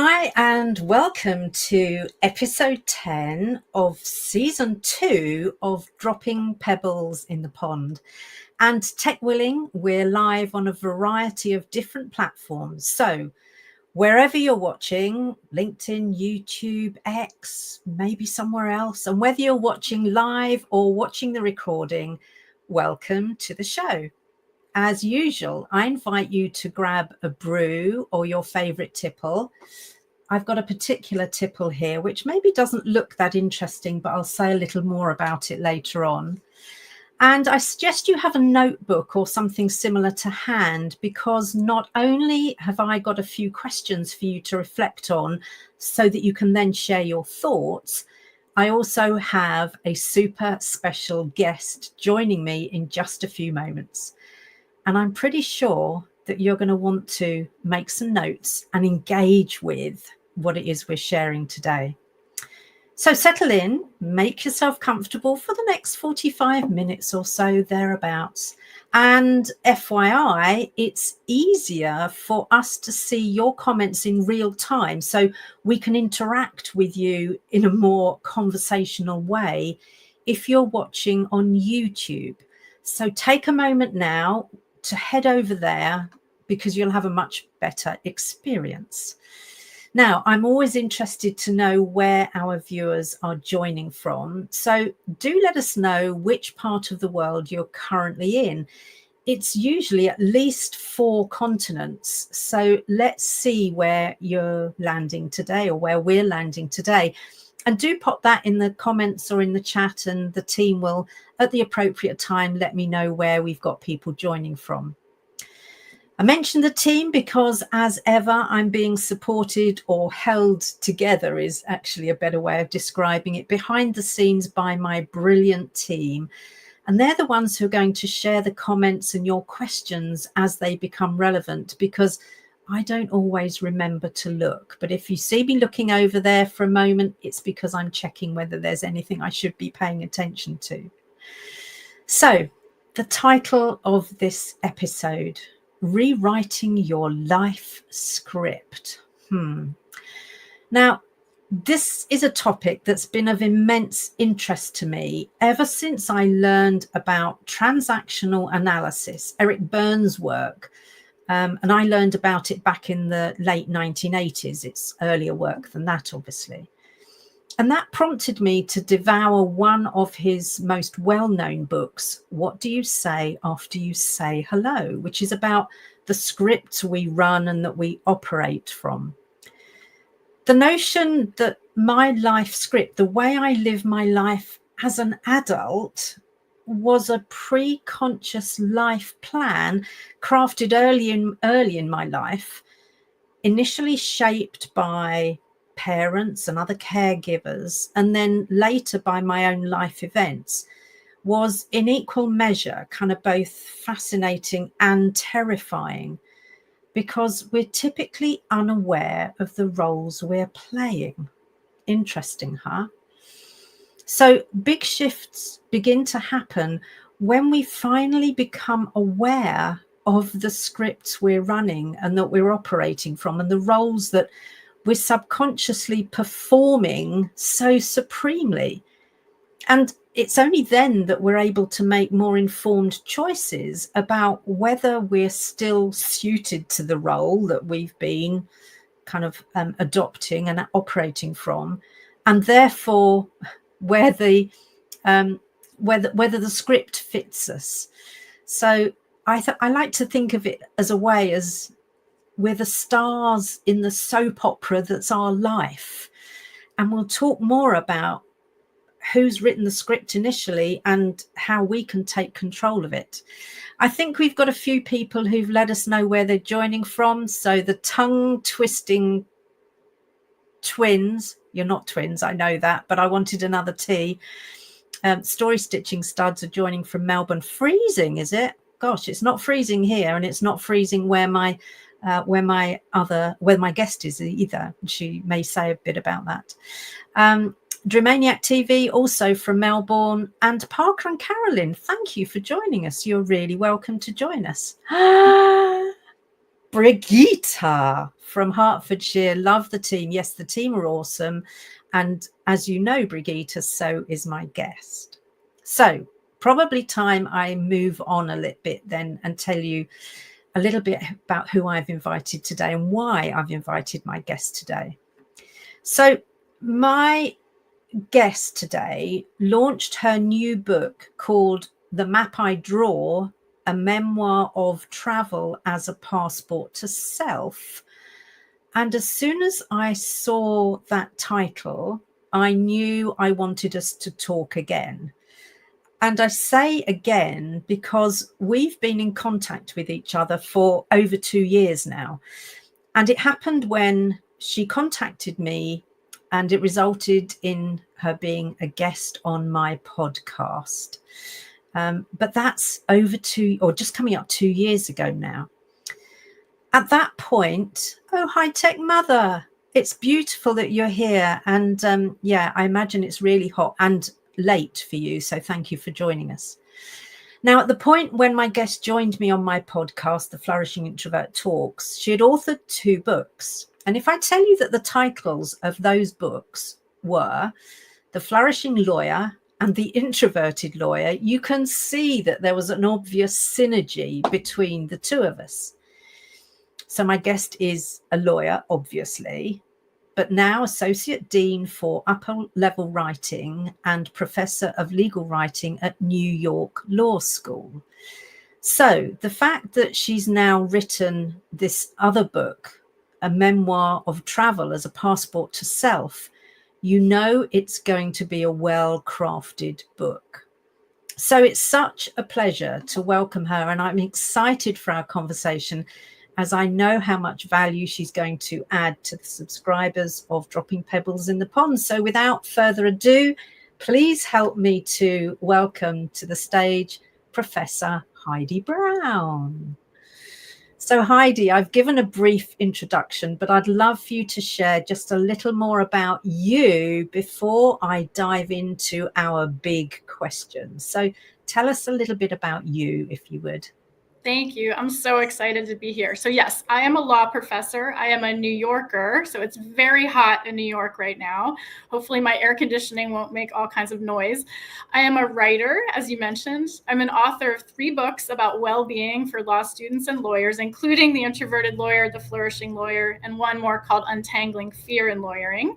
Hi, and welcome to episode 10 of season 2 of Dropping Pebbles in the Pond. And tech willing, we're live on a variety of different platforms. So wherever you're watching, LinkedIn, YouTube, X, maybe somewhere else, and whether you're watching live or watching the recording, welcome to the show. As usual, I invite you to grab a brew or your favorite tipple. I've got a particular tipple here, which maybe doesn't look that interesting, but I'll say a little more about it later on. And I suggest you have a notebook or something similar to hand, because not only have I got a few questions for you to reflect on so that you can then share your thoughts, I also have a super special guest joining me in just a few moments. And I'm pretty sure that you're going to want to make some notes and engage with what it is we're sharing today. So settle in, make yourself comfortable for the next 45 minutes or so, thereabouts. And FYI, it's easier for us to see your comments in real time, so we can interact with you in a more conversational way if you're watching on YouTube. So take a moment now to head over there, because you'll have a much better experience. Now, I'm always interested to know where our viewers are joining from. So do let us know which part of the world you're currently in. It's usually at least 4 continents. So let's see where you're landing today, or where we're landing today. And do pop that in the comments or in the chat, and the team will, at the appropriate time, let me know where we've got people joining from. I mentioned the team because, as ever, I'm being supported, or held together is actually a better way of describing it, behind the scenes by my brilliant team. And they're the ones who are going to share the comments and your questions as they become relevant, because I don't always remember to look. But if you see me looking over there for a moment, it's because I'm checking whether there's anything I should be paying attention to. So the title of this episode: Rewriting Your Life Script. Now, this is a topic that's been of immense interest to me ever since I learned about transactional analysis, Eric Berne's work. And I learned about it back in the late 1980s. It's earlier work than that, obviously. And that prompted me to devour one of his most well-known books, What Do You Say After You Say Hello?, which is about the scripts we run and that we operate from. The notion that my life script, the way I live my life as an adult, was a pre-conscious life plan crafted early in my life, initially shaped by parents and other caregivers, and then later by my own life events, was in equal measure kind of both fascinating and terrifying, because we're typically unaware of the roles we're playing. Interesting, huh? So big shifts begin to happen when we finally become aware of the scripts we're running and that we're operating from, and the roles that we're subconsciously performing so supremely. And it's only then that we're able to make more informed choices about whether we're still suited to the role that we've been kind of adopting and operating from, and therefore whether the script fits us. So I like to think of it as a way as we're the stars in the soap opera that's our life. And we'll talk more about who's written the script initially and how we can take control of it. I think we've got a few people who've let us know where they're joining from. So the tongue twisting twins, you're not twins, I know that, but I wanted another T. Story stitching studs are joining from Melbourne. Freezing, is it? Gosh, it's not freezing here, and it's not freezing where my guest is either. She may say a bit about that. Dramaniac TV also from Melbourne, and Parker and Carolyn, thank you for joining us. You're really welcome to join us. Brigitte from Hertfordshire. Love the team. Yes, the team are awesome. And as you know, Brigitte, so is my guest. So probably time I move on a little bit then and tell you a little bit about who I've invited today and why I've invited my guest today. So my guest today launched her new book called The Map I Draw, a memoir of travel as a passport to self. And as soon as I saw that title, I knew I wanted us to talk again. And I say again because we've been in contact with each other for over 2 years now. And it happened when she contacted me, and it resulted in her being a guest on my podcast. But that's over just coming up 2 years ago now. At that point, oh, High Tech Mother, it's beautiful that you're here. And I imagine it's really hot and late for you. So thank you for joining us. Now, at the point when my guest joined me on my podcast, the Flourishing Introvert Talks, she had authored 2 books. And if I tell you that the titles of those books were The Flourishing Lawyer and The Introverted Lawyer, you can see that there was an obvious synergy between the 2 of us. So my guest is a lawyer, obviously, but now Associate Dean for Upper Level Writing and Professor of Legal Writing at New York Law School. So the fact that she's now written this other book, a memoir of travel as a passport to self, you know it's going to be a well-crafted book. So it's such a pleasure to welcome her, and I'm excited for our conversation, as I know how much value she's going to add to the subscribers of Dropping Pebbles in the Pond. So without further ado, please help me to welcome to the stage Professor Heidi Brown. So Heidi, I've given a brief introduction, but I'd love for you to share just a little more about you before I dive into our big questions. So tell us a little bit about you, if you would. Thank you. I'm so excited to be here. So yes, I am a law professor. I am a New Yorker, so it's very hot in New York right now. Hopefully my air conditioning won't make all kinds of noise. I am a writer, as you mentioned. I'm an author of 3 books about well-being for law students and lawyers, including The Introverted Lawyer, The Flourishing Lawyer, and one more called Untangling Fear in Lawyering.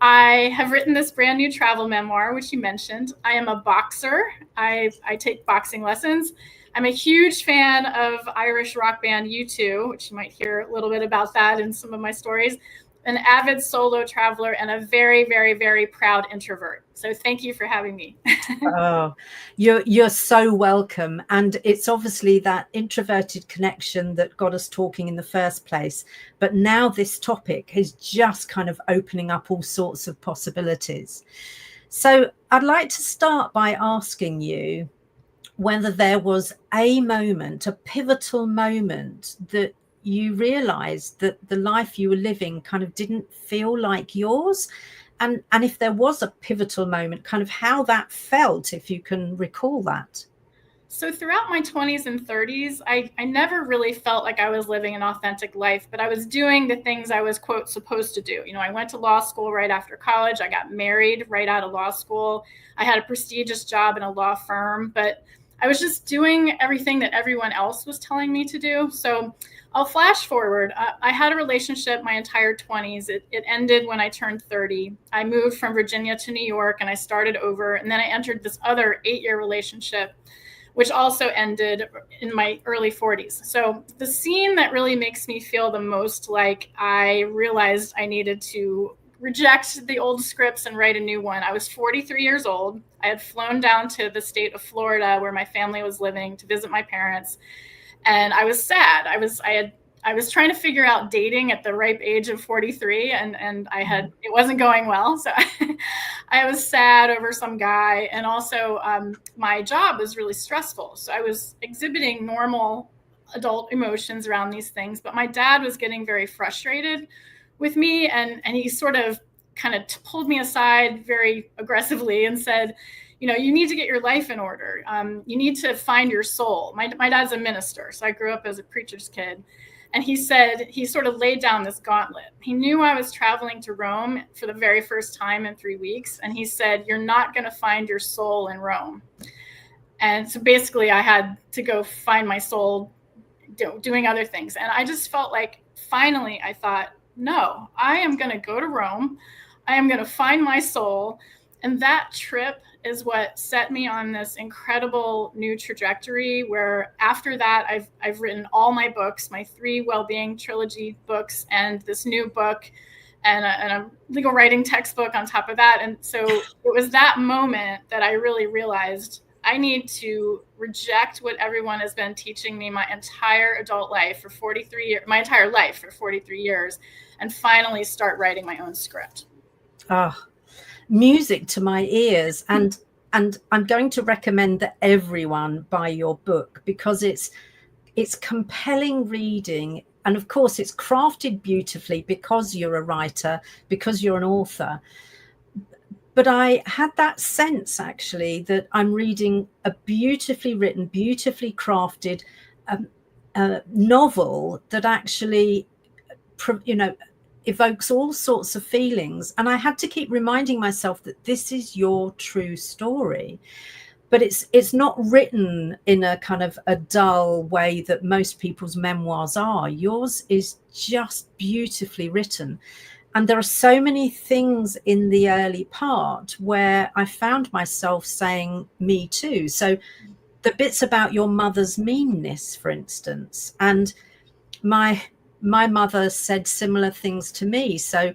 I have written this brand new travel memoir, which you mentioned. I am a boxer. I take boxing lessons. I'm a huge fan of Irish rock band U2, which you might hear a little bit about that in some of my stories. An avid solo traveler and a very, very, very proud introvert. So thank you for having me. Oh, you're so welcome. And it's obviously that introverted connection that got us talking in the first place. But now this topic is just kind of opening up all sorts of possibilities. So I'd like to start by asking you whether there was a moment, a pivotal moment, that you realized that the life you were living kind of didn't feel like yours. And if there was a pivotal moment, kind of how that felt, if you can recall that. So throughout my 20s and 30s, I never really felt like I was living an authentic life, but I was doing the things I was, quote, supposed to do. You know, I went to law school right after college. I got married right out of law school. I had a prestigious job in a law firm, but I was just doing everything that everyone else was telling me to do. So I'll flash forward. I had a relationship my entire 20s. It ended when I turned 30. I moved from Virginia to New York and I started over. And then I entered this other 8-year relationship, which also ended in my early 40s. So the scene that really makes me feel the most like I realized I needed to reject the old scripts and write a new one. I was 43 years old. I had flown down to the state of Florida where my family was living to visit my parents. And I was sad. I was trying to figure out dating at the ripe age of 43 and it wasn't going well. So I was sad over some guy. And also my job was really stressful. So I was exhibiting normal adult emotions around these things, but my dad was getting very frustrated with me. And he sort of kind of pulled me aside very aggressively and said, you know, you need to get your life in order. You need to find your soul. My dad's a minister, so I grew up as a preacher's kid. And he said, he sort of laid down this gauntlet. He knew I was traveling to Rome for the very first time in 3 weeks. And he said, you're not going to find your soul in Rome. And so basically I had to go find my soul doing other things. And I just felt like finally I thought, no, I am going to go to Rome. I am going to find my soul. And that trip is what set me on this incredible new trajectory where after that, I've written all my books, my 3 well-being trilogy books, and this new book and a legal writing textbook on top of that. And so it was that moment that I really realized I need to reject what everyone has been teaching me my entire adult life for 43 years, my entire life for 43 years, and finally start writing my own script. Oh, music to my ears. And I'm going to recommend that everyone buy your book because it's compelling reading. And of course, it's crafted beautifully because you're a writer, because you're an author. But I had that sense, actually, that I'm reading a beautifully written, beautifully crafted novel that actually, evokes all sorts of feelings. And I had to keep reminding myself that this is your true story. But it's not written in a kind of a dull way that most people's memoirs are. Yours is just beautifully written. And there are so many things in the early part where I found myself saying, me too. So the bits about your mother's meanness, for instance, and my mother said similar things to me. So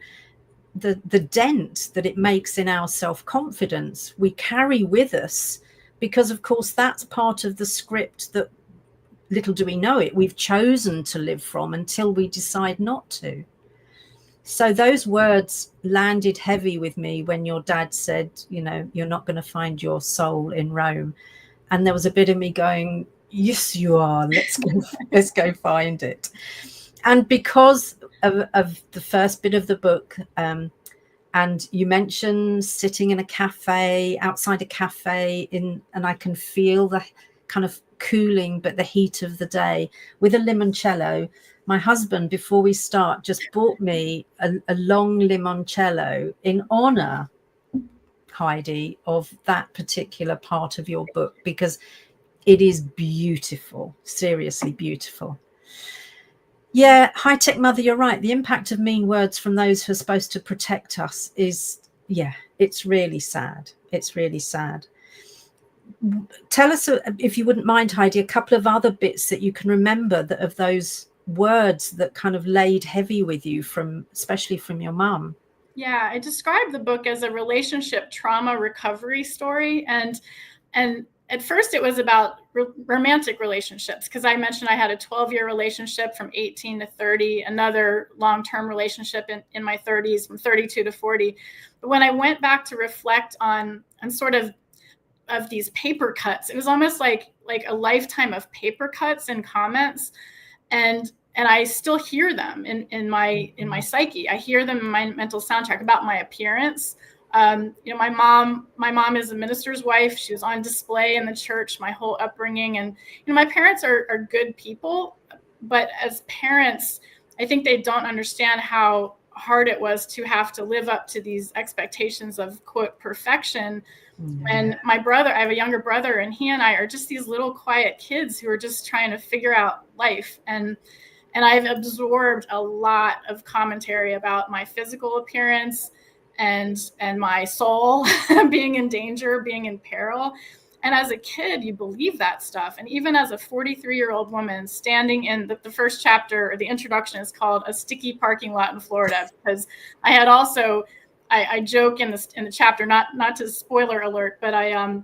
the dent that it makes in our self-confidence, we carry with us, because of course that's part of the script that, little do we know it, we've chosen to live from until we decide not to. So those words landed heavy with me when your dad said, you're not going to find your soul in Rome. And there was a bit of me going, yes, you are. Let's go find it. And because of the first bit of the book, and you mentioned sitting in a cafe, outside a cafe, and I can feel the kind of cooling, but the heat of the day with a limoncello. My husband, before we start, just bought me a long limoncello in honor, Heidi, of that particular part of your book, because it is beautiful, seriously beautiful. Yeah, high-tech mother, you're right. The impact of mean words from those who are supposed to protect us is, it's really sad. It's really sad. Tell us, if you wouldn't mind, Heidi, a couple of other bits that you can remember that of those words that kind of laid heavy with you, especially from your mum. Yeah, I described the book as a relationship trauma recovery story. And at first it was about romantic relationships, because I mentioned I had a 12-year relationship from 18 to 30, another long-term relationship in my 30s from 32 to 40. But when I went back to reflect on sort of these paper cuts, it was almost like a lifetime of paper cuts and comments. And I still hear them in my psyche. I hear them in my mental soundtrack about my appearance. My mom is a minister's wife. She was on display in the church my whole upbringing. And, my parents are good people, but as parents, I think they don't understand how hard it was to have to live up to these expectations of, quote, perfection. When my brother, I have a younger brother, and he and I are just these little quiet kids who are just trying to figure out life. And I've absorbed a lot of commentary about my physical appearance and my soul being in danger, being in peril. And as a kid, you believe that stuff. And even as a 43-year-old woman standing in the first chapter, or the introduction is called A Sticky Parking Lot in Florida, because I had also, I joke in the chapter, not to spoiler alert, but I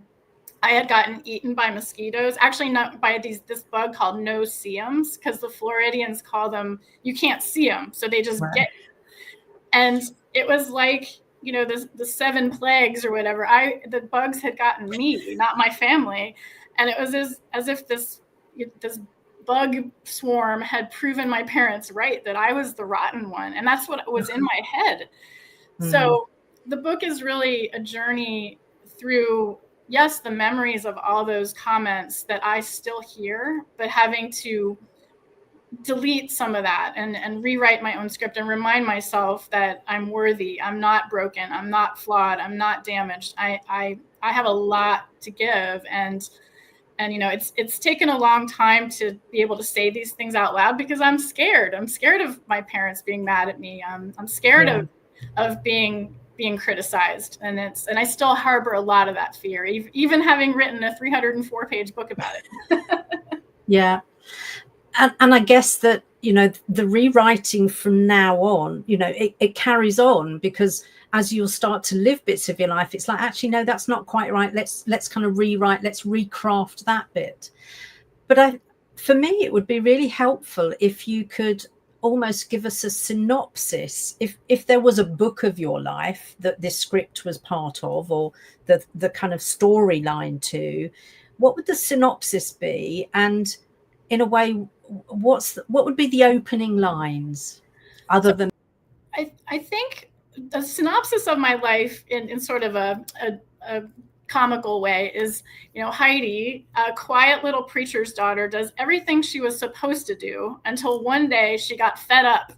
had gotten eaten by mosquitoes, actually not by this bug called no-see-ums, because the Floridians call them, you can't see them, so they just get you. And it was like, the 7 plagues or whatever, the bugs had gotten me, not my family. And it was as if this bug swarm had proven my parents right, that I was the rotten one. And that's what was in my head. So the book is really a journey through, yes, the memories of all those comments that I still hear, but having to delete some of that and rewrite my own script and remind myself that I'm worthy, I'm not broken, I'm not flawed, I'm not damaged. I have a lot to give, and it's taken a long time to be able to say these things out loud because I'm scared. I'm scared of my parents being mad at me. I'm scared of being criticized, and I still harbor a lot of that fear, even having written a 304-page book about it. Yeah. And I guess that, the rewriting from now on, it carries on, because as you'll start to live bits of your life, it's like, actually, no, that's not quite right. Let's kind of rewrite, let's recraft that bit. But for me, it would be really helpful if you could almost give us a synopsis. If there was a book of your life that this script was part of, or the kind of storyline to, what would the synopsis be? And in a way, what would be the opening lines, other than? I think the synopsis of my life in sort of a comical way is, Heidi, a quiet little preacher's daughter, does everything she was supposed to do until one day she got fed up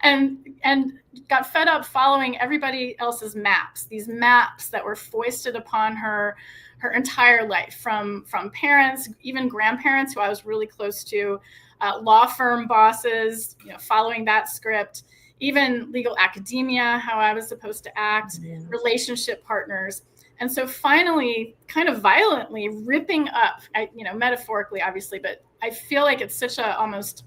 and got fed up following everybody else's maps, these maps that were foisted upon her entire life, from parents, even grandparents who I was really close to, law firm bosses, following that script, even legal academia, how I was supposed to act, relationship partners. And so finally, kind of violently ripping up, metaphorically, obviously, but I feel like it's such a almost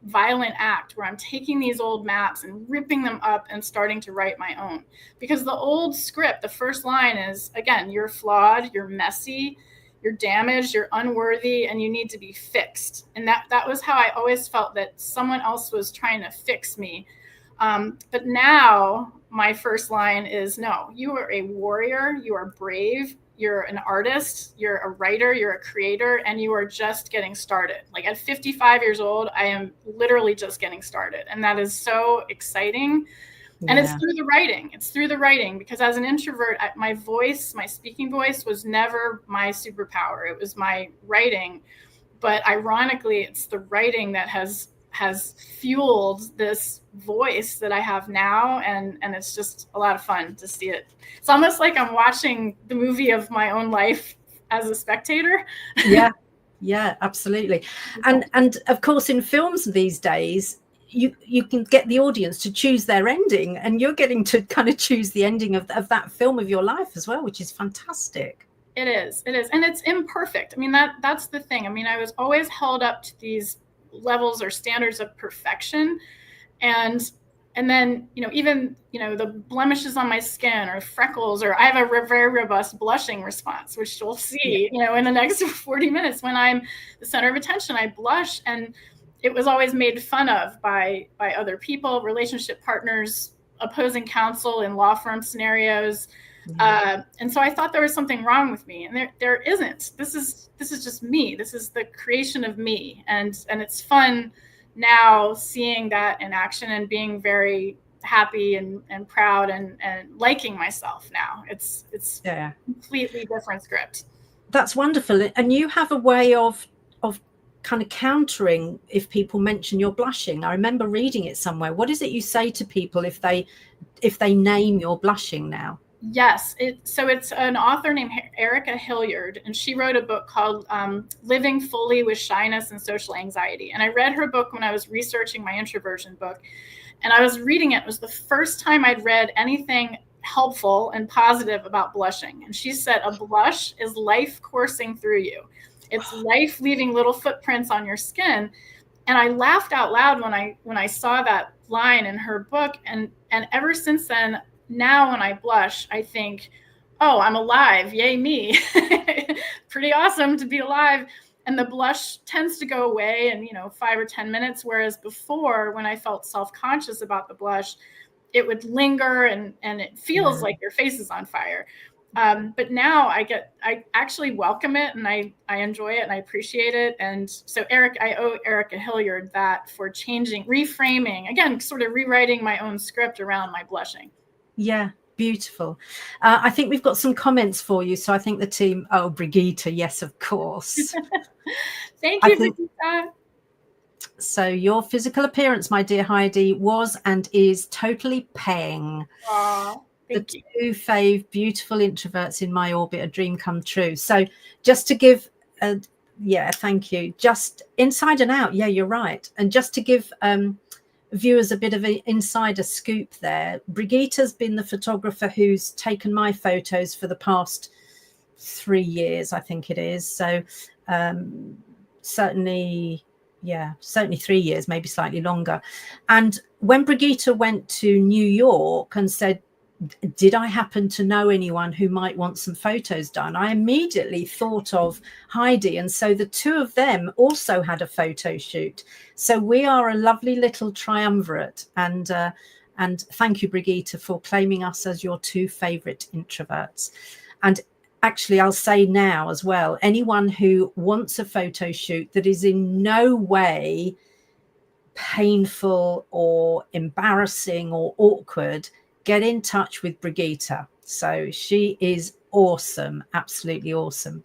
violent act where I'm taking these old maps and ripping them up and starting to write my own. Because the old script, the first line is, again, you're flawed, you're messy, you're damaged, you're unworthy, and you need to be fixed. And that was how I always felt, that someone else was trying to fix me. But now my first line is, no, you are a warrior, you are brave, you're an artist, you're a writer, you're a creator, and you are just getting started. Like at 55 years old, I am literally just getting started. And that is so exciting. And it's through the writing. It's through the writing, because as an introvert, my voice, my speaking voice was never my superpower. It was my writing. But ironically, it's the writing that has fueled this voice that I have now, and it's just a lot of fun to see it. It's almost like I'm watching the movie of my own life as a spectator. Yeah, absolutely. And of course, in films these days, you can get the audience to choose their ending, and you're getting to kind of choose the ending of that film of your life as well, which is fantastic. It is, and it's imperfect. I mean, that's the thing. I mean, I was always held up to these levels or standards of perfection, and then even the blemishes on my skin or freckles, or I have a very robust blushing response, which you'll see in the next 40 minutes. When I'm the center of attention, I blush, and it was always made fun of by other people, relationship partners, opposing counsel in law firm scenarios. And so I thought there was something wrong with me, and there isn't. This is just me. This is the creation of me, and it's fun now seeing that in action and being very happy and proud and liking myself now. It's completely different script. That's wonderful. And you have a way of kind of countering if people mention you're blushing. I remember reading it somewhere. What is it you say to people if they name you're blushing now? Yes. So it's an author named Erica Hilliard, and she wrote a book called Living Fully with Shyness and Social Anxiety. And I read her book when I was researching my introversion book, and I was reading it. It was the first time I'd read anything helpful and positive about blushing. And she said, a blush is life coursing through you. It's life leaving little footprints on your skin. And I laughed out loud when I saw that line in her book. And ever since then, now when I blush, I think, oh, I'm alive. Yay, me. Pretty awesome to be alive. And the blush tends to go away in 5 or 10 minutes. Whereas before, when I felt self-conscious about the blush, it would linger and it feels like your face is on fire. But now I actually welcome it, and I enjoy it, and I appreciate it. And so I owe Erica Hilliard that for reframing, again, sort of rewriting my own script around my blushing. Yeah, beautiful. I think we've got some comments for you. So I think the team, Brigitte, yes, of course. Thank you, Brigitte. So your physical appearance, my dear Heidi, was and is totally paying. Aw, thank you. Two fave beautiful introverts in my orbit, a dream come true. So just to give thank you. Just inside and out. Yeah, you're right. And just to give viewers a bit of an insider scoop there, Brigitta's been the photographer who's taken my photos for the past 3 years, I think it is. So certainly 3 years, maybe slightly longer. And when Brigitta went to New York and said, did I happen to know anyone who might want some photos done, I immediately thought of Heidi. And so the two of them also had a photo shoot. So we are a lovely little triumvirate. And thank you, Brigitta, for claiming us as your two favorite introverts. And actually, I'll say now as well, anyone who wants a photo shoot that is in no way painful or embarrassing or awkward, get in touch with Brigitta. So she is awesome, absolutely awesome.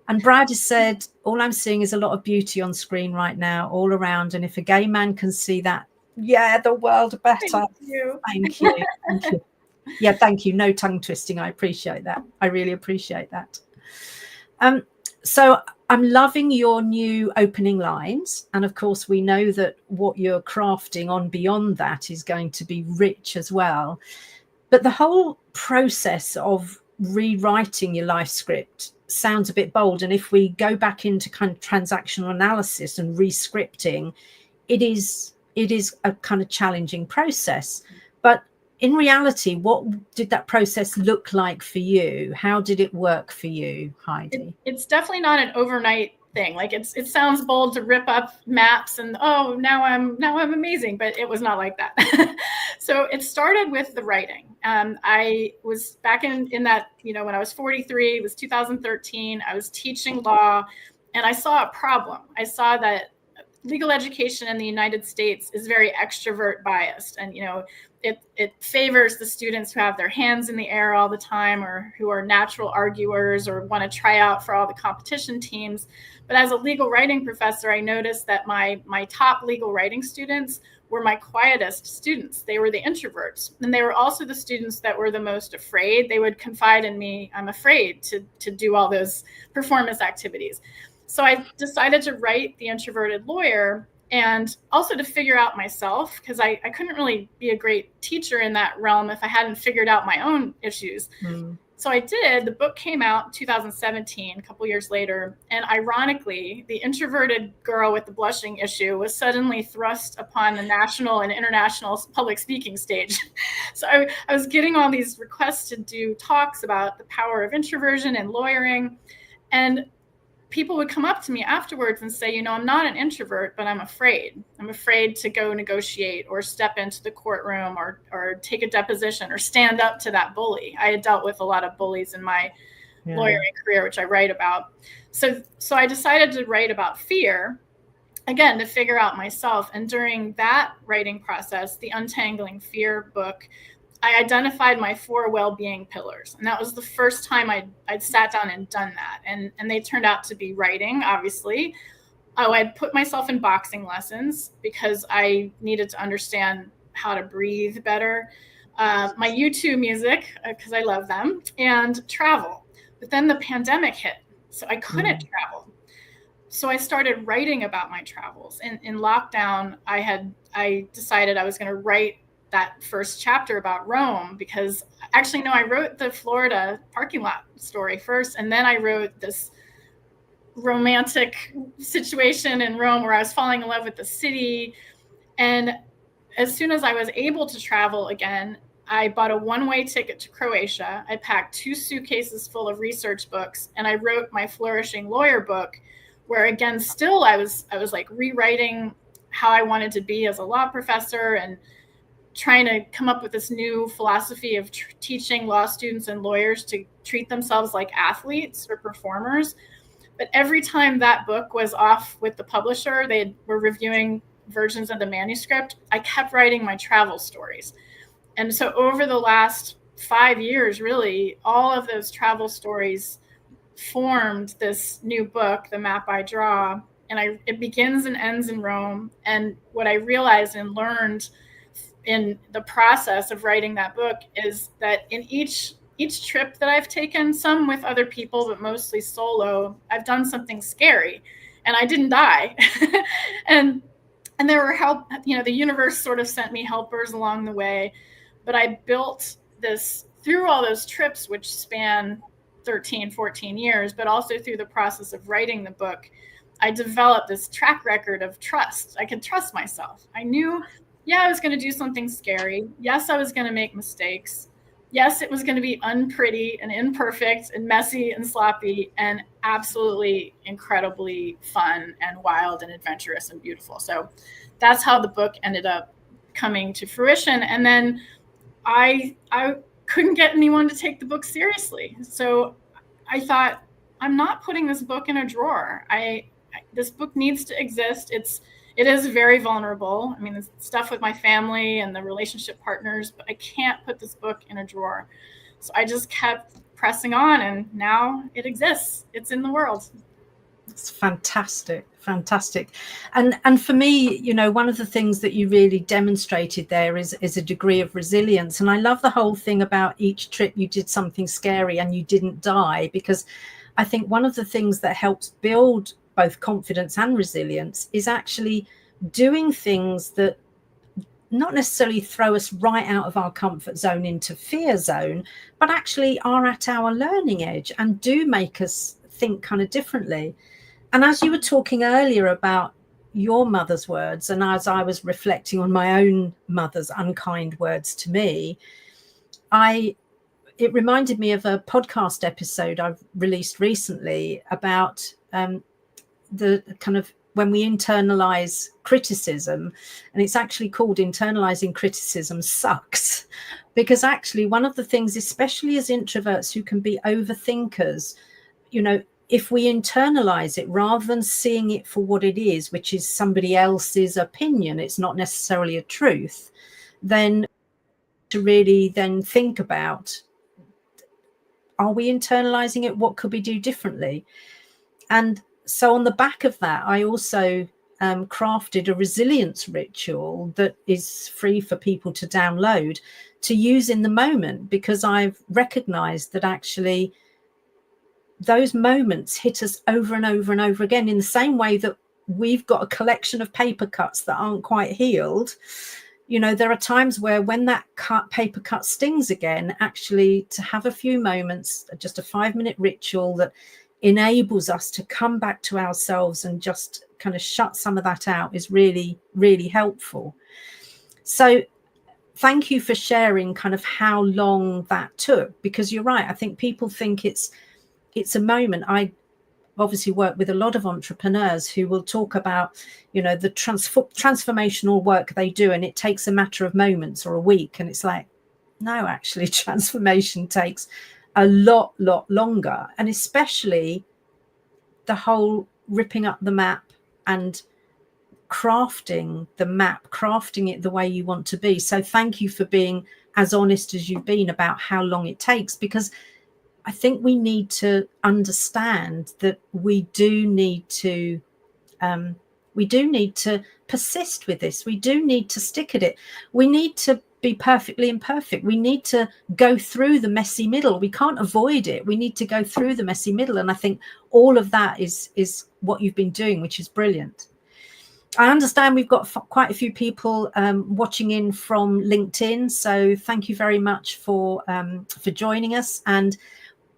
And Brad has said, all I'm seeing is a lot of beauty on screen right now, all around. And if a gay man can see that, yeah, the world better. Thank you. Thank you. Thank you. Yeah, thank you. No tongue twisting. I appreciate that. I really appreciate that. So I'm loving your new opening lines. And of course, we know that what you're crafting on beyond that is going to be rich as well. But the whole process of rewriting your life script sounds a bit bold. And if we go back into kind of transactional analysis and re-scripting, it is a kind of challenging process. But in reality, what did that process look like for you? How did it work for you, Heidi? It's definitely not an overnight thing. Like it sounds bold to rip up maps and now I'm amazing, but it was not like that. So it started with the writing. I was back in that, when I was 43, it was 2013. I was teaching law, and I saw a problem. I saw that legal education in the United States is very extrovert biased, and it favors the students who have their hands in the air all the time, or who are natural arguers, or want to try out for all the competition teams. But as a legal writing professor, I noticed that my top legal writing students were my quietest students. They were the introverts, and they were also the students that were the most afraid. They would confide in me, I'm afraid to do all those performance activities. So I decided to write The Introverted Lawyer, and also to figure out myself, because I couldn't really be a great teacher in that realm if I hadn't figured out my own issues. So I did. The book came out in 2017, a couple years later. And ironically, the introverted girl with the blushing issue was suddenly thrust upon the national and international public speaking stage. So I was getting all these requests to do talks about the power of introversion and lawyering. And people would come up to me afterwards and say, I'm not an introvert, but I'm afraid. I'm afraid to go negotiate or step into the courtroom or take a deposition or stand up to that bully. I had dealt with a lot of bullies in my lawyering career, which I write about. So I decided to write about fear, again, to figure out myself. And during that writing process, the Untangling Fear book, I identified my 4 well-being pillars. And that was the first time I'd sat down and done that. And they turned out to be writing, obviously. I'd put myself in boxing lessons because I needed to understand how to breathe better. My YouTube music, because I love them, and travel. But then the pandemic hit, so I couldn't travel. So I started writing about my travels. In lockdown, I decided I was going to write that first chapter about Rome, because actually, no, I wrote the Florida parking lot story first. And then I wrote this romantic situation in Rome where I was falling in love with the city. And as soon as I was able to travel again, I bought a one-way ticket to Croatia. I packed 2 suitcases full of research books, and I wrote my Flourishing Lawyer book, where again, still I was like rewriting how I wanted to be as a law professor and trying to come up with this new philosophy of teaching law students and lawyers to treat themselves like athletes or performers. But every time that book was off with the publisher, they were reviewing versions of the manuscript, I kept writing my travel stories. And so over the last 5 years, really, all of those travel stories formed this new book, The Map I Draw. and it begins and ends in Rome. And what I realized and learned in the process of writing that book is that in each trip that I've taken, some with other people, but mostly solo, I've done something scary and I didn't die. and there were the universe sort of sent me helpers along the way. But I built this through all those trips, which span 13, 14 years, but also through the process of writing the book, I developed this track record of trust. I could trust myself. I knew, I was going to do something scary. Yes, I was going to make mistakes. Yes, it was going to be unpretty and imperfect and messy and sloppy and absolutely incredibly fun and wild and adventurous and beautiful. So that's how the book ended up coming to fruition. And then I couldn't get anyone to take the book seriously. So I thought, I'm not putting this book in a drawer. This book needs to exist. It is very vulnerable. I mean, the stuff with my family and the relationship partners, but I can't put this book in a drawer. So I just kept pressing on, and now it exists. It's in the world. It's fantastic. And for me, one of the things that you really demonstrated there is a degree of resilience. And I love the whole thing about each trip you did something scary and you didn't die, because I think one of the things that helps build both confidence and resilience is actually doing things that not necessarily throw us right out of our comfort zone into fear zone, but actually are at our learning edge and do make us think kind of differently. And as you were talking earlier about your mother's words, and as I was reflecting on my own mother's unkind words to me, it reminded me of a podcast episode I've released recently about the kind of when we internalize criticism, and it's actually called Internalizing Criticism Sucks, because actually one of the things, especially as introverts who can be overthinkers, if we internalize it rather than seeing it for what it is, which is somebody else's opinion, it's not necessarily a truth, then to really then think about, are we internalizing it? What could we do differently? And so on the back of that, I also crafted a resilience ritual that is free for people to download to use in the moment, because I've recognized that actually those moments hit us over and over and over again, in the same way that we've got a collection of paper cuts that aren't quite healed. There are times where when that paper cut stings again, actually to have a few moments, just a 5-minute ritual that enables us to come back to ourselves and just kind of shut some of that out is really, really helpful. So thank you for sharing kind of how long that took, because you're right. I think people think it's a moment. I obviously work with a lot of entrepreneurs who will talk about, the transformational work they do, and it takes a matter of moments or a week. And it's like, no, actually transformation takes a lot longer. And especially the whole ripping up the map and crafting the map, crafting it the way you want to be. So thank you for being as honest as you've been about how long it takes, because I think we need to understand that we do need to persist with this. We do need to stick at it. We need to be perfectly imperfect. We need to go through the messy middle. We can't avoid it. We need to go through the messy middle. And I think all of that is what you've been doing, which is brilliant. I understand we've got quite a few people watching in from LinkedIn. So thank you very much for joining us. And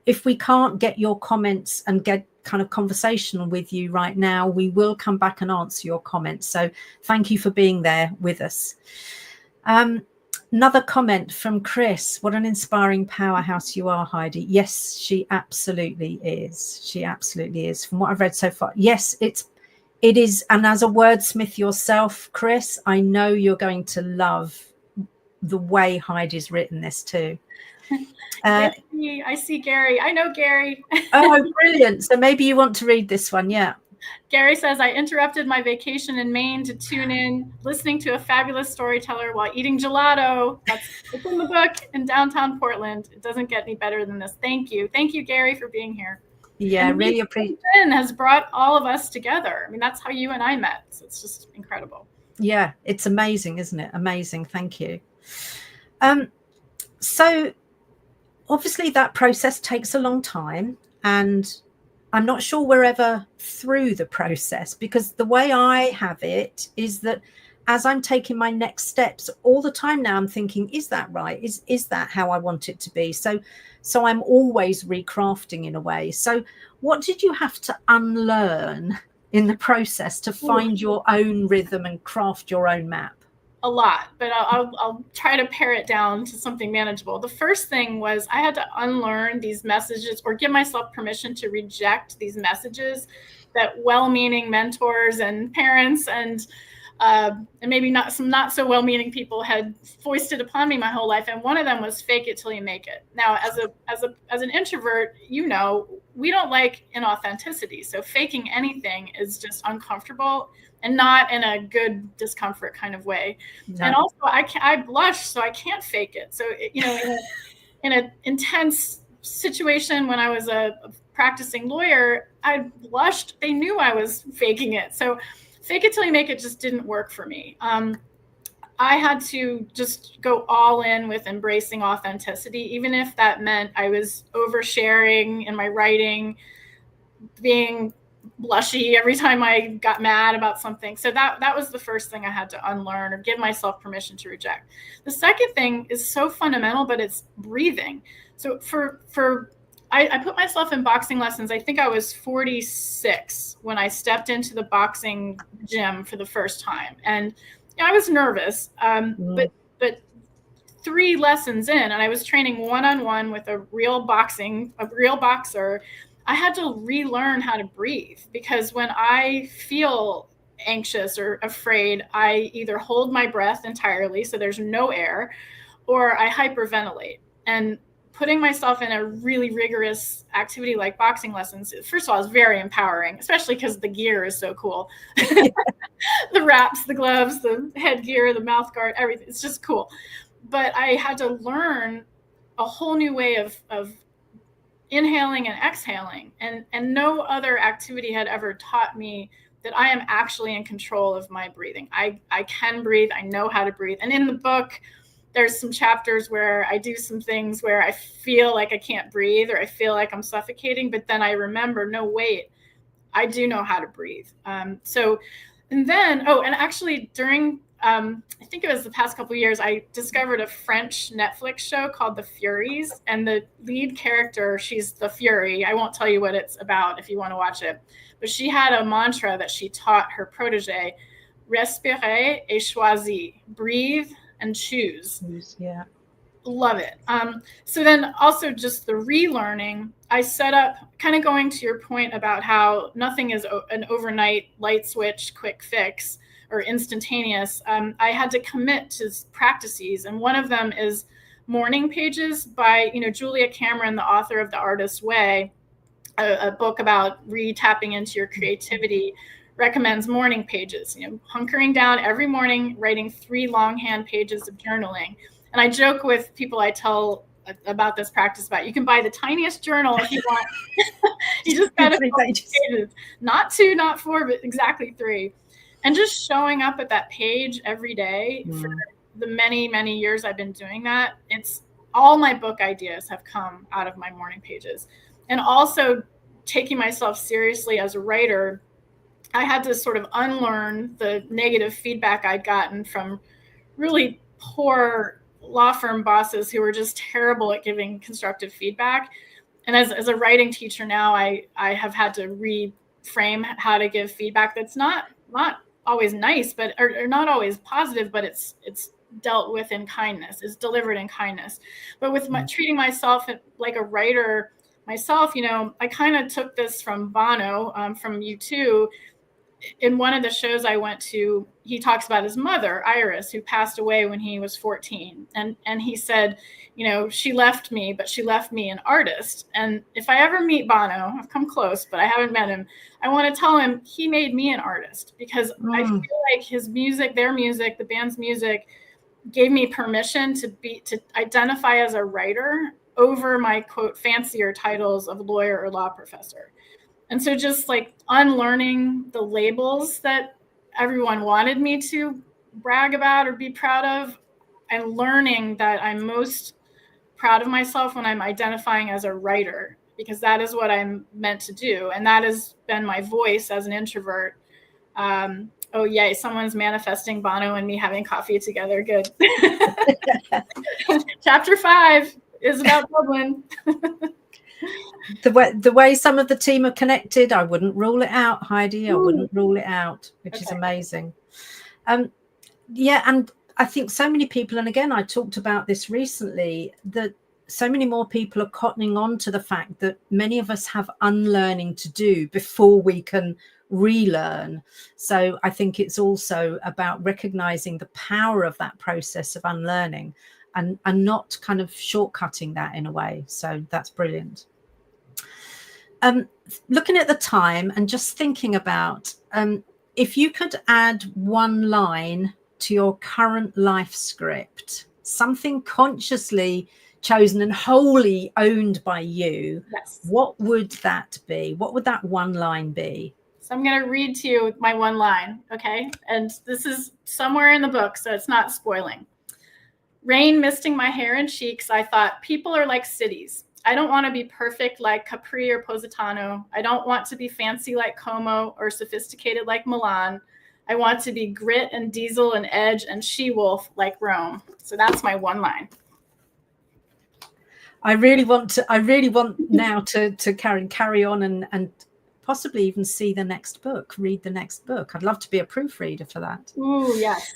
if we can't get your comments and get kind of conversational with you right now, we will come back and answer your comments. So thank you for being there with us. Another comment from Chris. What an inspiring powerhouse you are, Heidi. Yes, she absolutely is. She absolutely is. From what I've read so far. Yes, it is. And as a wordsmith yourself, Chris, I know you're going to love the way Heidi's written this too. I see Gary. I know Gary. Oh, brilliant. So maybe you want to read this one. Yeah. Gary says, I interrupted my vacation in Maine to tune in, listening to a fabulous storyteller while eating gelato. It's in the book in downtown Portland. It doesn't get any better than this. Thank you. Thank you, Gary, for being here. Yeah, really appreciate. Has brought all of us together. I mean, that's how you and I met. So it's just incredible. Yeah, it's amazing, isn't it? Amazing. Thank you. So obviously that process takes a long time, and I'm not sure we're ever through the process, because the way I have it is that as I'm taking my next steps all the time now, I'm thinking, is that right? Is that how I want it to be? So I'm always recrafting in a way. So what did you have to unlearn in the process to find your own rhythm and craft your own map? A lot, but I'll try to pare it down to something manageable. The first thing was I had to unlearn these messages, or give myself permission to reject these messages that well-meaning mentors and parents and maybe some not so well-meaning people had foisted upon me my whole life. And one of them was fake it till you make it. Now, as an introvert, we don't like inauthenticity. So faking anything is just uncomfortable, and not in a good discomfort kind of way. No. And also I blush, so I can't fake it. So, in an intense situation when I was a practicing lawyer, I blushed. They knew I was faking it. So fake it till you make it just didn't work for me. I had to just go all in with embracing authenticity, even if that meant I was oversharing in my writing, being blushy every time I got mad about something. So that was the first thing I had to unlearn, or give myself permission to reject. The second thing is so fundamental, but it's breathing. So I put myself in boxing lessons. I think I was 46 when I stepped into the boxing gym for the first time. And I was nervous, but 3 lessons in, and I was training one-on-one with a real boxer, I had to relearn how to breathe, because when I feel anxious or afraid, I either hold my breath entirely, so there's no air, or I hyperventilate. And putting myself in a really rigorous activity like boxing lessons, first of all, is very empowering, especially because the gear is so cool. The wraps, the gloves, the headgear, the mouth guard, everything. It's just cool. But I had to learn a whole new way of inhaling and exhaling, and no other activity had ever taught me that I am actually in control of my breathing. I can breathe. I know how to breathe. And in the book, there's some chapters where I do some things where I feel like I can't breathe, or I feel like I'm suffocating, but then I remember, no, wait, I do know how to breathe. And actually during, I think it was the past couple of years, I discovered a French Netflix show called The Furies, and the lead character, she's the Fury. I won't tell you what it's about if you want to watch it, but she had a mantra that she taught her protege: respirer et choisir, breathe and choose. Yeah. Love it. So then also just the relearning, I set up, kind of going to your point about how nothing is an overnight light switch, quick fix, or instantaneous. I had to commit to practices. And one of them is morning pages by, Julia Cameron, the author of The Artist's Way, a book about re-tapping into your creativity, recommends morning pages, hunkering down every morning, writing 3 longhand pages of journaling. And I joke with people I tell about this practice about, you can buy the tiniest journal if you want. You just got 3 pages, not 2, not 4, but exactly 3. And just showing up at that page every day for the many, many years I've been doing that, it's all my book ideas have come out of my morning pages. And also taking myself seriously as a writer, I had to sort of unlearn the negative feedback I'd gotten from really poor law firm bosses who were just terrible at giving constructive feedback. And as a writing teacher now, I have had to reframe how to give feedback that's not always nice, but or not always positive, but it's dealt with in kindness, is delivered in kindness. But with treating myself like a writer myself, I kind of took this from Bono, from U2. In one of the shows I went to, he talks about his mother, Iris, who passed away when he was 14. And he said, she left me, but she left me an artist. And if I ever meet Bono, I've come close, but I haven't met him, I want to tell him he made me an artist, because I feel like his music, their music, the band's music, gave me permission to identify as a writer over my quote fancier titles of lawyer or law professor. And so just like unlearning the labels that everyone wanted me to brag about or be proud of, and learning that I'm most proud of myself when I'm identifying as a writer, because that is what I'm meant to do. And that has been my voice as an introvert. Oh, yay, someone's manifesting Bono and me having coffee together. Good. Chapter 5 is about Dublin. The way some of the team are connected, I wouldn't rule it out, Heidi. I wouldn't rule it out, which is amazing. Yeah, and I think so many people, and again, I talked about this recently, that so many more people are cottoning on to the fact that many of us have unlearning to do before we can relearn. So I think it's also about recognizing the power of that process of unlearning and not kind of shortcutting that in a way. So that's brilliant. Looking at the time and just thinking about if you could add one line to your current life script, something consciously chosen and wholly owned by you, yes, what would that be? What would that one line be? So I'm going to read to you my one line, okay? And this is somewhere in the book, so it's not spoiling. Rain misting my hair and cheeks, I thought, people are like cities. I don't want to be perfect like Capri or Positano. I don't want to be fancy like Como or sophisticated like Milan. I want to be grit and diesel and edge and she-wolf like Rome. So that's my one line. I really want now to carry on and possibly even see the next book, read the next book. I'd love to be a proofreader for that. Ooh, yes.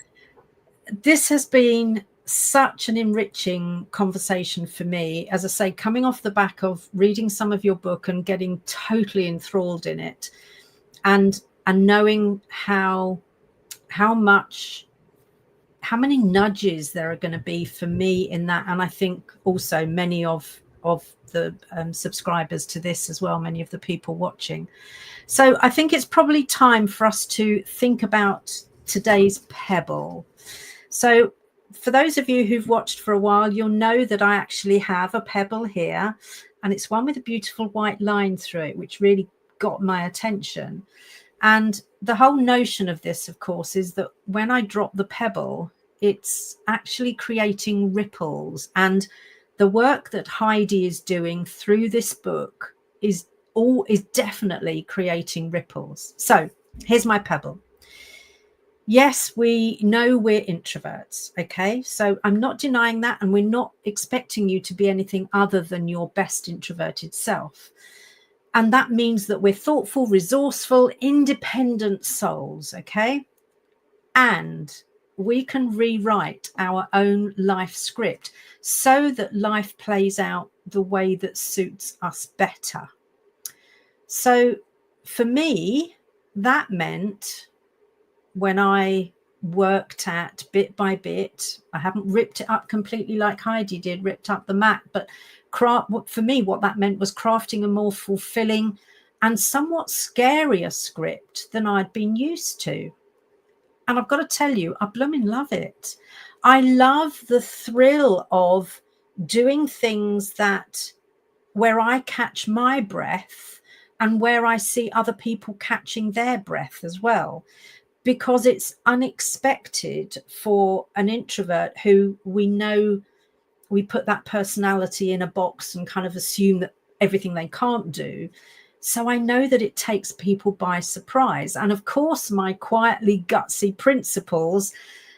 This has been such an enriching conversation for me, as I say, coming off the back of reading some of your book and getting totally enthralled in it, and knowing how many nudges there are going to be for me in that, and I think also many of the subscribers to this as well, many of the people watching. So I think it's probably time for us to think about today's pebble. So for those of you who've watched for a while, you'll know that I actually have a pebble here, and it's one with a beautiful white line through it, which really got my attention. And the whole notion of this, of course, is that when I drop the pebble, it's actually creating ripples. And the work that Heidi is doing through this book is definitely creating ripples. So here's my pebble. Yes, we know we're introverts, okay? So I'm not denying that, and we're not expecting you to be anything other than your best introverted self. And that means that we're thoughtful, resourceful, independent souls, okay? And we can rewrite our own life script so that life plays out the way that suits us better. So for me, that meant when I worked at bit by bit, I haven't ripped it up completely like Heidi did, ripped up the map, but for me, what that meant was crafting a more fulfilling and somewhat scarier script than I'd been used to. And I've got to tell you, I blooming love it. I love the thrill of doing things where I catch my breath and where I see other people catching their breath as well, because it's unexpected for an introvert who we know we put that personality in a box and kind of assume that everything they can't do. So I know that it takes people by surprise. And of course, my quietly gutsy principles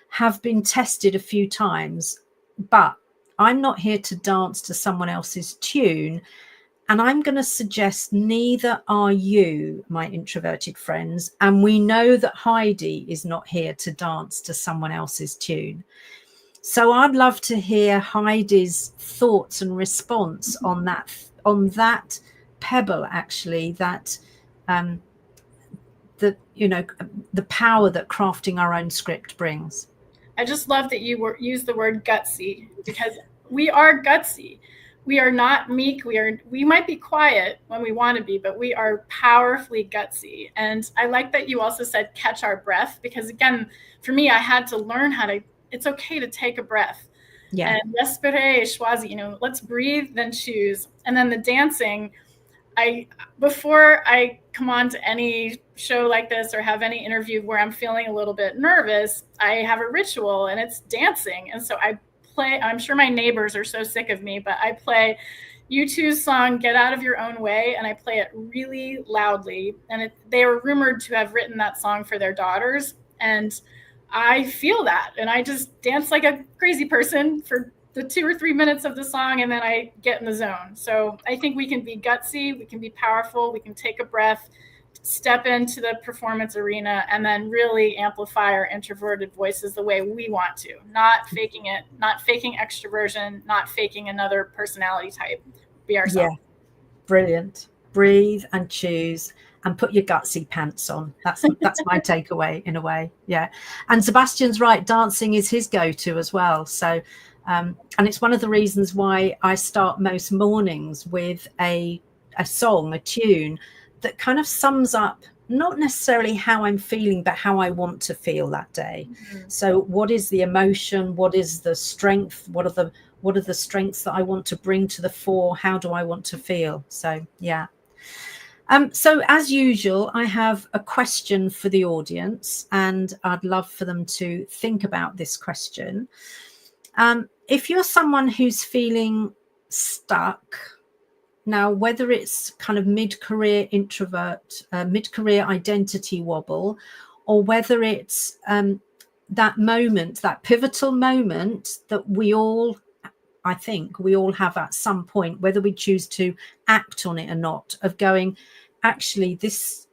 have been tested a few times, but I'm not here to dance to someone else's tune. And I'm going to suggest neither are you, my introverted friends. And we know that Heidi is not here to dance to someone else's tune. So I'd love to hear Heidi's thoughts and response on that pebble, actually, that the power that crafting our own script brings. I just love that you use the word gutsy, because we are gutsy. We are not meek. We might be quiet when we want to be, but we are powerfully gutsy. And I like that you also said catch our breath, because again, for me, I had to learn it's okay to take a breath. Yeah. And respire, choisir, let's breathe, then choose. And then the dancing, before I come on to any show like this or have any interview where I'm feeling a little bit nervous, I have a ritual, and it's dancing. And so I play, I'm sure my neighbors are so sick of me, but I play U2's song Get Out of Your Own Way, and I play it really loudly. And they were rumored to have written that song for their daughters. And I feel that, and I just dance like a crazy person for the 2 or 3 minutes of the song, and then I get in the zone. So I think we can be gutsy, we can be powerful, we can take a breath, step into the performance arena, and then really amplify our introverted voices the way we want to, not faking it, not faking extroversion, not faking another personality type. Be ourselves. Yeah. Brilliant. Breathe and choose and put your gutsy pants on. That's my takeaway in a way. Yeah. And Sebastian's right. Dancing is his go-to as well. So, and it's one of the reasons why I start most mornings with a song, a tune that kind of sums up not necessarily how I'm feeling, but how I want to feel that day. Mm-hmm. So what is the emotion? What is the strength? What are the strengths that I want to bring to the fore? How do I want to feel? So, yeah. So as usual, I have a question for the audience, and I'd love for them to think about this question. If you're someone who's feeling stuck, now, whether it's kind of mid-career introvert, mid-career identity wobble, or whether it's that moment, that pivotal moment that I think we all have at some point, whether we choose to act on it or not, of going, actually, this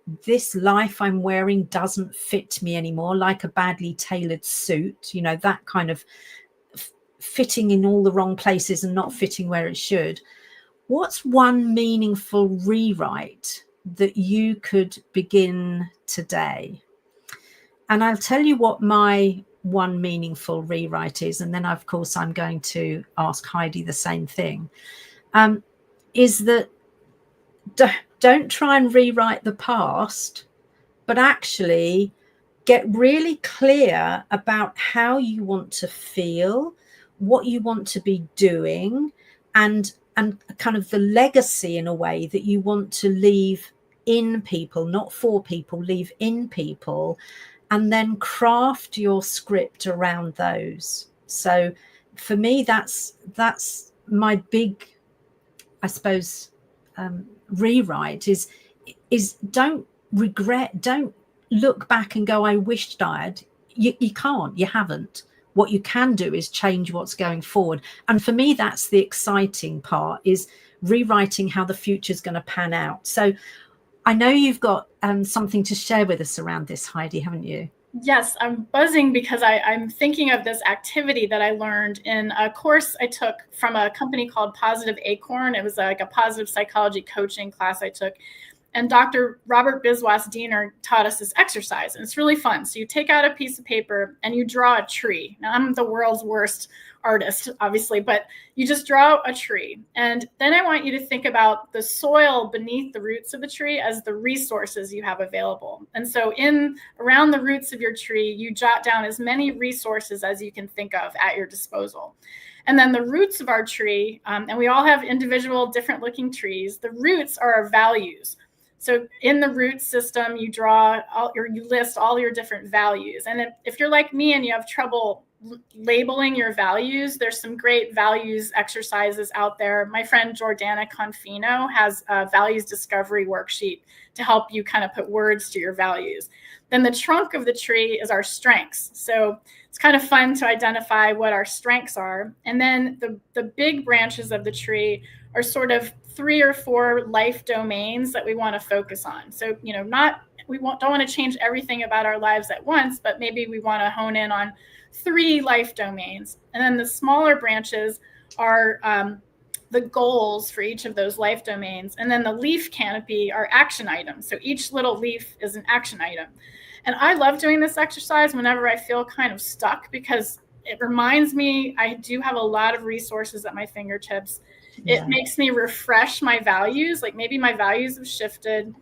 life I'm wearing doesn't fit me anymore, like a badly tailored suit, that kind of fitting in all the wrong places and not fitting where it should. What's one meaningful rewrite that you could begin today? And I'll tell you what my one meaningful rewrite is. And then, of course, I'm going to ask Heidi the same thing. Is that don't try and rewrite the past, but actually get really clear about how you want to feel, what you want to be doing, and kind of the legacy in a way that you want to leave in people, not for people, leave in people, and then craft your script around those. So for me, that's my big, I suppose, rewrite is don't regret, don't look back and go, I wished I had. You can't, you haven't. What you can do is change what's going forward. And for me, that's the exciting part, is rewriting how the future is going to pan out. So I know you've got something to share with us around this, Heidi, haven't you? Yes, I'm buzzing because I'm thinking of this activity that I learned in a course I took from a company called Positive Acorn. It was like a positive psychology coaching class I took. And Dr. Robert Biswas-Diener taught us this exercise, and it's really fun. So you take out a piece of paper and you draw a tree. Now, I'm the world's worst artist, obviously, but you just draw a tree. And then I want you to think about the soil beneath the roots of the tree as the resources you have available. And so around the roots of your tree, you jot down as many resources as you can think of at your disposal. And then the roots of our tree, and we all have individual different looking trees, the roots are our values. So in the root system, you list all your different values. And if you're like me and you have trouble labeling your values, there's some great values exercises out there. My friend Joanna Confino has a values discovery worksheet to help you kind of put words to your values. Then the trunk of the tree is our strengths. So it's kind of fun to identify what our strengths are. And then the big branches of the tree are sort of 3 or 4 life domains that we want to focus on. So, don't want to change everything about our lives at once, but maybe we want to hone in on 3 life domains. And then the smaller branches are the goals for each of those life domains. And then the leaf canopy are action items. So each little leaf is an action item. And I love doing this exercise whenever I feel kind of stuck, because it reminds me I do have a lot of resources at my fingertips. Yeah. It makes me refresh my values. Like maybe my values have shifted.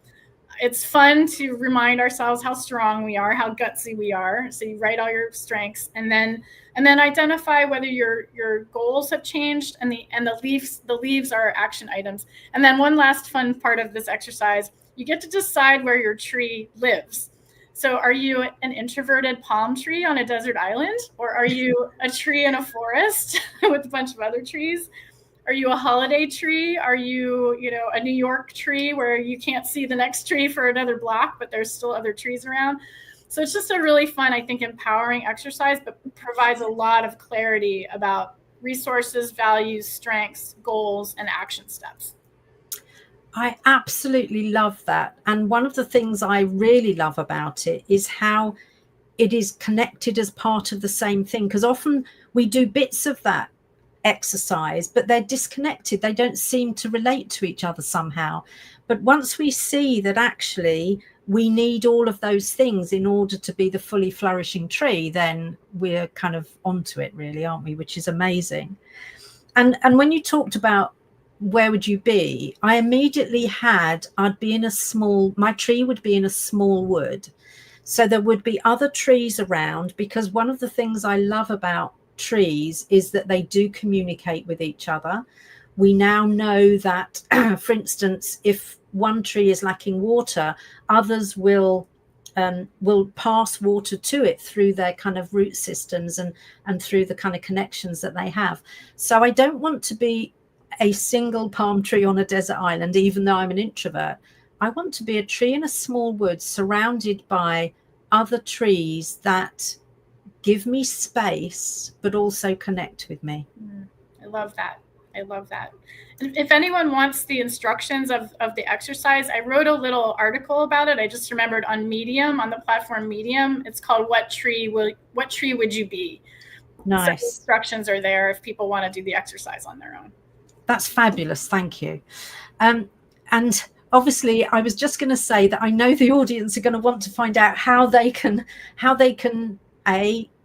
it's fun to remind ourselves how strong we are, how gutsy we are. So you write all your strengths, and then identify whether your goals have changed, and the leaves are action items. And then one last fun part of this exercise, you get to decide where your tree lives. So are you an introverted palm tree on a desert island, or are you a tree in a forest with a bunch of other trees? Are you a holiday tree? Are you, a New York tree where you can't see the next tree for another block, but there's still other trees around? So it's just a really fun, I think, empowering exercise, but provides a lot of clarity about resources, values, strengths, goals, and action steps. I absolutely love that. And one of the things I really love about it is how it is connected as part of the same thing, because often we do bits of that exercise, but they're disconnected. They don't seem to relate to each other somehow. But once we see that actually we need all of those things in order to be the fully flourishing tree, then we're kind of onto it, really, aren't we? Which is amazing. And when you talked about where would you be, I immediately had, my tree would be in a small wood. So there would be other trees around, because one of the things I love about trees is that they do communicate with each other. We now know that, for instance, if one tree is lacking water, others will pass water to it through their kind of root systems and through the kind of connections that they have. So I don't want to be a single palm tree on a desert island, even though I'm an introvert. I want to be a tree in a small wood surrounded by other trees that give me space, but also connect with me. I love that. And if anyone wants the instructions of the exercise, I wrote a little article about it. I just remembered on Medium, on the platform Medium. It's called What Tree Would You Be? Nice. So instructions are there if people want to do the exercise on their own. That's fabulous. Thank you. And obviously, I was just going to say that I know the audience are going to want to find out how they can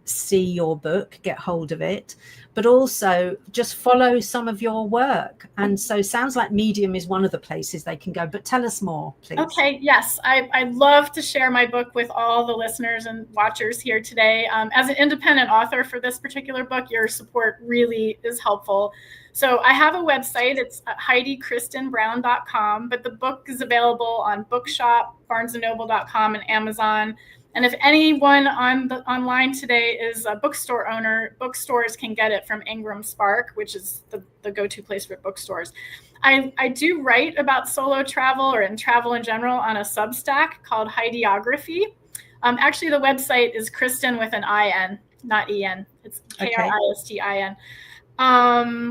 see your book, get hold of it, but also just follow some of your work. And so sounds like Medium is one of the places they can go, but tell us more, please. Okay, yes, I'd love to share my book with all the listeners and watchers here today. As an independent author for this particular book, your support really is helpful. So I have a website, it's HeidiKristenBrown.com, but the book is available on Bookshop, BarnesandNoble.com, and Amazon. And if anyone online today is a bookstore owner, bookstores can get it from Ingram Spark, which is the go-to place for bookstores. I do write about solo travel or in travel in general on a Substack called Heidiography. Actually, the website is Kristen with an I-N, not E-N. It's Kristin.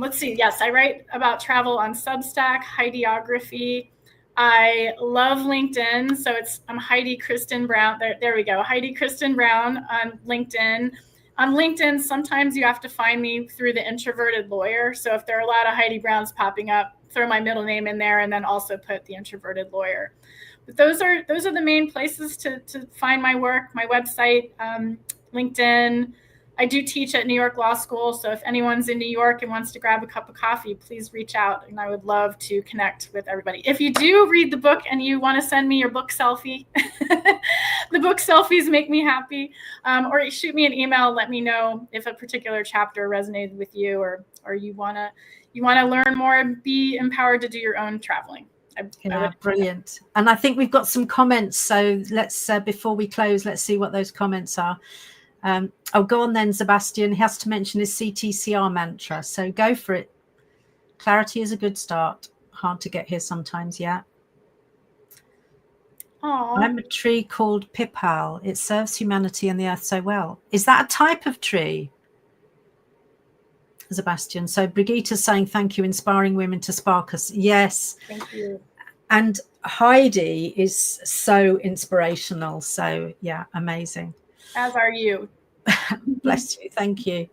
Let's see. Yes, I write about travel on Substack, Heidiography. I love LinkedIn. So I'm Heidi Kristen Brown. There we go. Heidi Kristen Brown on LinkedIn. On LinkedIn, sometimes you have to find me through the Introverted Lawyer. So if there are a lot of Heidi Browns popping up, throw my middle name in there and then also put the Introverted Lawyer. But those are the main places to find my work, my website, LinkedIn. I do teach at New York Law School, so if anyone's in New York and wants to grab a cup of coffee, please reach out, and I would love to connect with everybody. If you do read the book and you want to send me your book selfie, the book selfies make me happy, or shoot me an email, let me know if a particular chapter resonated with you, or you want to learn more and be empowered to do your own traveling. Brilliant. And I think we've got some comments, so let's before we close, let's see what those comments are. Go on then, Sebastian. He has to mention his CTCR mantra, so go for it. Clarity is a good start. Hard to get here sometimes, yeah. Aww. I'm a tree called Pipal. It serves humanity and the earth so well. Is that a type of tree, Sebastian? So Brigitte's saying thank you, inspiring women to spark us. Yes. Thank you. And Heidi is so inspirational. So yeah, amazing. As are you. Bless you. Thank you.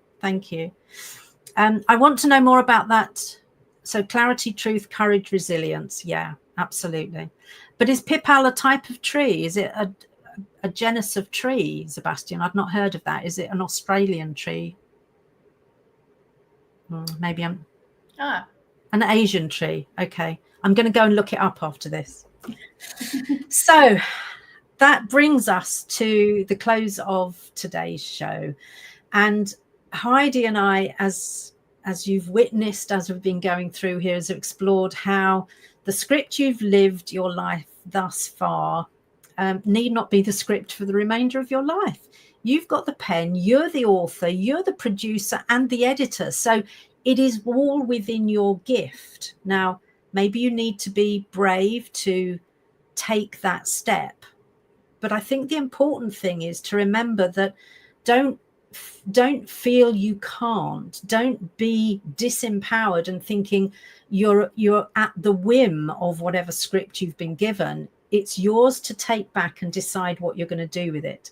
I want to know more about that. So clarity, truth, courage, resilience. Yeah, absolutely. But is Pipal a type of tree? Is it a genus of tree, Sebastian? I've not heard of that. Is it an Australian tree? Maybe an Asian tree. Okay. I'm going to go and look it up after this. So that brings us to the close of today's show. And Heidi and I, as you've witnessed, as we've been going through here, has explored how the script you've lived your life thus far need not be the script for the remainder of your life. You've got the pen, you're the author, you're the producer and the editor. So it is all within your gift. Now, maybe you need to be brave to take that step. But I think the important thing is to remember that don't feel you can't. Don't be disempowered and thinking you're at the whim of whatever script you've been given. It's yours to take back and decide what you're going to do with it.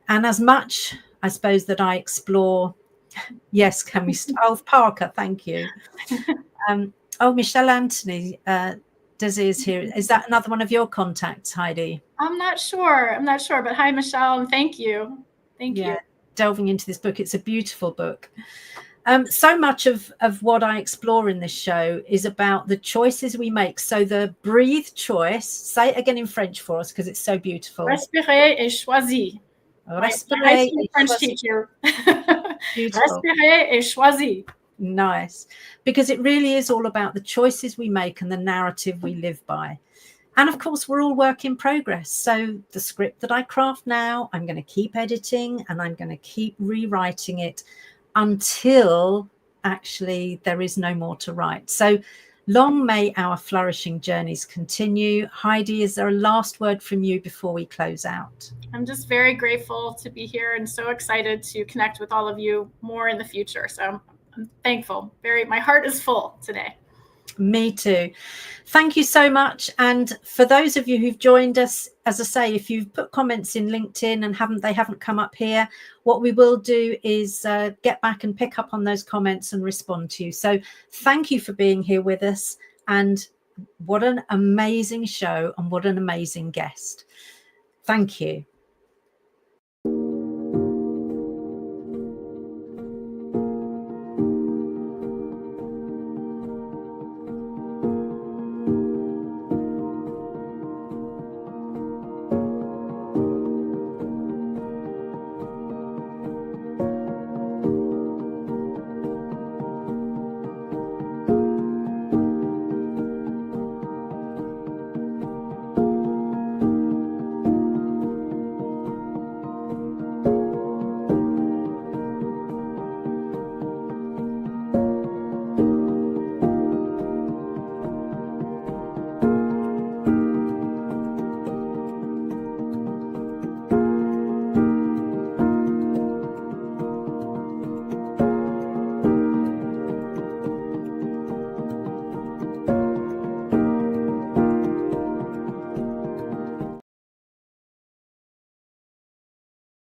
And as much, I suppose, that I explore, yes, can we oh, Parker, thank you. Michelle Anthony, Desi is here. Is that another one of your contacts, Heidi? I'm not sure, but hi, Michelle, and thank you. Thank you. Delving into this book. It's a beautiful book. So much of what I explore in this show is about the choices we make. So the breathe choice, say it again in French for us because it's so beautiful. Respirer et choisir. Respirer et French teacher. Beautiful. Respirer et choisir. Nice. Because it really is all about the choices we make and the narrative we live by. And of course, we're all work in progress. So the script that I craft now, I'm going to keep editing and I'm going to keep rewriting it until actually there is no more to write. So long may our flourishing journeys continue. Heidi, is there a last word from you before we close out? I'm just very grateful to be here and so excited to connect with all of you more in the future. So I'm thankful. My heart is full today. Me too. Thank you so much. And for those of you who've joined us, as I say, if you've put comments in LinkedIn and they haven't come up here, what we will do is get back and pick up on those comments and respond to you. So thank you for being here with us. And what an amazing show and what an amazing guest. Thank you.